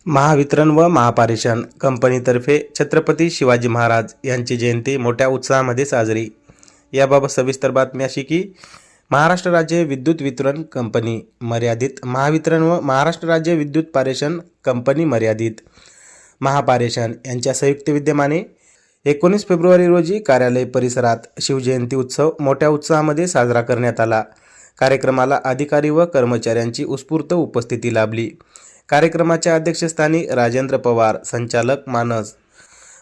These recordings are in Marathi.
महावितरण व महापारेषण कंपनीतर्फे छत्रपती शिवाजी महाराज यांची जयंती मोठ्या उत्साहामध्ये साजरी। याबाबत सविस्तर बातमी अशी की महाराष्ट्र राज्य विद्युत वितरण कंपनी मर्यादित, महावितरण व महाराष्ट्र राज्य विद्युत पारेषण कंपनी मर्यादित, महापारेषण यांच्या संयुक्त विद्यमाने 19 फेब्रुवारी रोजी कार्यालय परिसरात शिवजयंती उत्सव मोठ्या उत्साहामध्ये साजरा करण्यात आला। कार्यक्रमाला अधिकारी व कर्मचाऱ्यांची उत्स्फूर्त उपस्थिती लाभली। कार्यक्रमाच्या अध्यक्षस्थानी राजेंद्र पवार, संचालक मानस,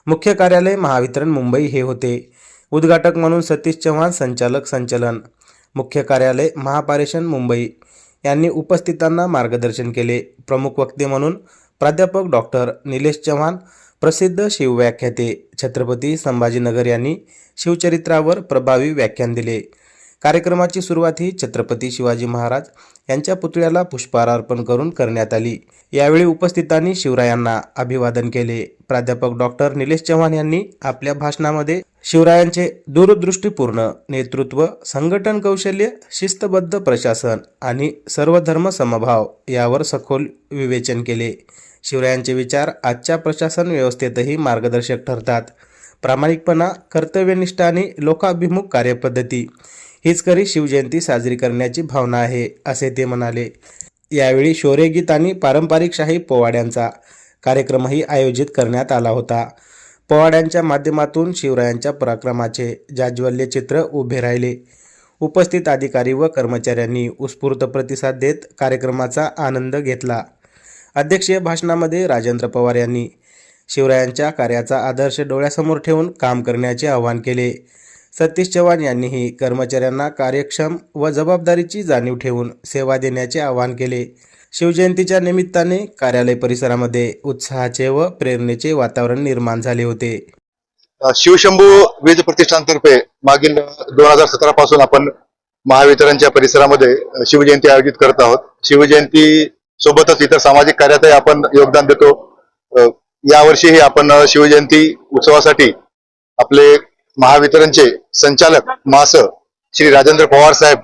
मुख्य कार्यालय महावितरण मुंबई हे होते। उद्घाटक म्हणून सतीश चव्हाण, संचालक संचलन, मुख्य कार्यालय महापारेषण मुंबई यांनी उपस्थितांना मार्गदर्शन केले। प्रमुख वक्ते म्हणून प्राध्यापक डॉक्टर निलेश चव्हाण, प्रसिद्ध शिवव्याख्याते छत्रपती संभाजीनगर यांनी शिवचरित्रावर प्रभावी व्याख्यान दिले। कार्यक्रमाची सुरुवात ही छत्रपती शिवाजी महाराज यांच्या पुतळ्याला पुष्पहार अर्पण करून करण्यात आली। यावेळी उपस्थितांनी शिवरायांना अभिवादन केले। प्राध्यापक डॉक्टर निलेश चव्हाण यांनी आपल्या भाषणामध्ये शिवरायांचे दूरदृष्टीपूर्ण नेतृत्व, संघटन कौशल्य, शिस्तबद्ध प्रशासन आणि सर्वधर्म समभाव यावर सखोल विवेचन केले। शिवरायांचे विचार आजच्या प्रशासन व्यवस्थेतही मार्गदर्शक ठरतात। प्रामाणिकपणा, कर्तव्यनिष्ठा आणि लोकाभिमुख कार्यपद्धती हीच खरी शिवजयंती साजरी करण्याची भावना आहे, असे ते म्हणाले। यावेळी शौर्यगीत आणि पारंपरिक शाही पोवाड्यांचा कार्यक्रमही आयोजित करण्यात आला होता। पोवाड्यांच्या माध्यमातून शिवरायांच्या पराक्रमाचे जाज्वल्य चित्र उभे राहिले। उपस्थित अधिकारी व कर्मचाऱ्यांनी उत्स्फूर्त प्रतिसाद देत कार्यक्रमाचा आनंद घेतला। अध्यक्षीय भाषणामध्ये राजेंद्र पवार यांनी शिवरायांच्या कार्याचा आदर्श डोळ्यासमोर ठेवून काम करण्याचे आवाहन केले। सतीश चव्हाण यांनीही कर्मचाऱ्यांना कार्यक्षम व जबाबदारीची जाणीव ठेवून सेवा देण्याचे आवाहन केले। शिवजयंतीच्या निमित्ताने कार्यालय परिसरामध्ये उत्साहाचे व प्रेरणेचे वातावरण निर्माण झाले होते। शिवशंभू वीज प्रतिष्ठानतर्फे मागील 2017 पासून आपण महावितरणच्या परिसरामध्ये शिवजयंती आयोजित करत आहोत। शिवजयंती सोबतच इतर सामाजिक कार्यातही आपण योगदान देतो। यावर्षीही आपण शिवजयंती उत्सवासाठी आपले महावितरणचे संचालक मास श्री राजेंद्र पवार साहेब,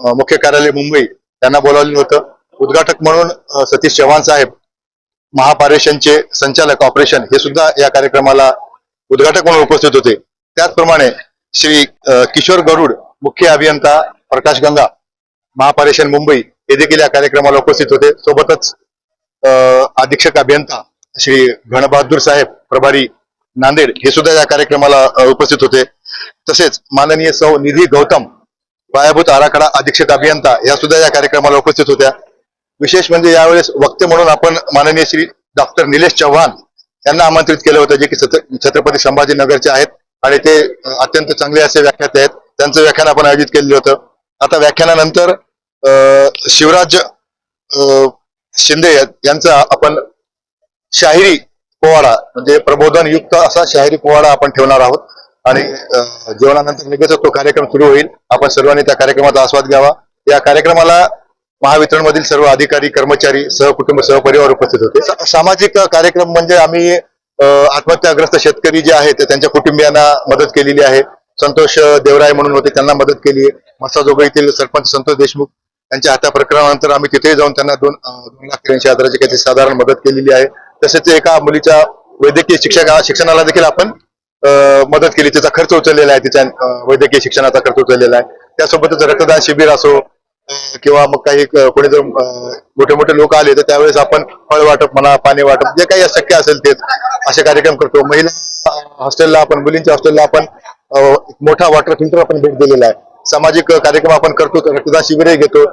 मुख्य कार्यालय मुंबई यांना बोलावलेलं होतं। उद्घाटक म्हणून सतीश चव्हाण साहेब, महापारेषणचे संचालक ऑपरेशन हे सुद्धा या कार्यक्रमाला उद्घाटक म्हणून उपस्थित होते। त्याचप्रमाणे श्री किशोर गरुड, मुख्य अभियंता प्रकाश गंगा, महापारेषण मुंबई हे देखील या कार्यक्रमाला उपस्थित होते। सोबतच अधीक्षक अभियंता श्री घनबहादूर साहेब, प्रभारी नांदेड हे सुद्धा या कार्यक्रमाला उपस्थित होते। तसेच माननीय सौ निधी गौतम, पायाभूत आराखडा अधीक्षक अभियंता या सुद्धा या कार्यक्रमाला उपस्थित होत्या। विशेष म्हणजे यावेळेस वक्ते म्हणून आपण माननीय श्री डॉक्टर निलेश चव्हाण यांना आमंत्रित केलं होतं, जे की छत्रपती संभाजीनगरचे आहेत आणि ते अत्यंत चांगले असे व्याख्याते आहेत। त्यांचं व्याख्यान आपण आयोजित केलेलं होतं। आता व्याख्यानानंतर शिवराज शिंदे यांचा आपण शाहिरी पोवाडा म्हणजे प्रबोधन युक्त असा शाहिरी पोवाडा आपण ठेवणार आहोत आणि जेवणानंतर लगेच तो कार्यक्रम सुरू होईल। आपण सर्वांनी त्या कार्यक्रमाचा आस्वाद घ्यावा। या कार्यक्रमाला महावितरण मधील सर्व अधिकारी, कर्मचारी, सहकुटुंब, सहपरिवार उपस्थित होते। सामाजिक कार्यक्रम म्हणजे आम्ही आत्महत्याग्रस्त शेतकरी जे आहेत त्यांच्या कुटुंबियांना मदत केलेली आहे। संतोष देवराय म्हणून होते, त्यांना मदत केली आहे। मसाजोगा येथील सरपंच संतोष देशमुख यांच्या हत्या प्रकरणानंतर आम्ही तिथे जाऊन त्यांना 2,83,000ची काही साधारण मदत केलेली आहे। तसेच एका मुलीच्या वैद्यकीय शिक्षणाला देखील आपण मदत केली, त्याचा खर्च उचललेला आहे, तिच्या वैद्यकीय शिक्षणाचा खर्च उचललेला आहे। त्यासोबतच रक्तदान शिबिर असो किंवा मग काही कोणी जर मोठे मोठे लोक आले तर त्यावेळेस आपण फळ वाटप म्हणा, पाणी वाटप, जे काही शक्य असेल तेच असे कार्यक्रम करतो। महिला हॉस्टेलला आपण, मुलींच्या हॉस्टेलला आपण मोठा वॉटर फिल्टर आपण भेट दिलेला आहे। सामाजिक कार्यक्रम आपण करतो, रक्तदान शिबिरही घेतो,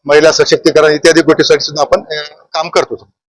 महिला सशक्तीकरण इत्यादी गोष्टीसाठी सुद्धा आपण काम करतो।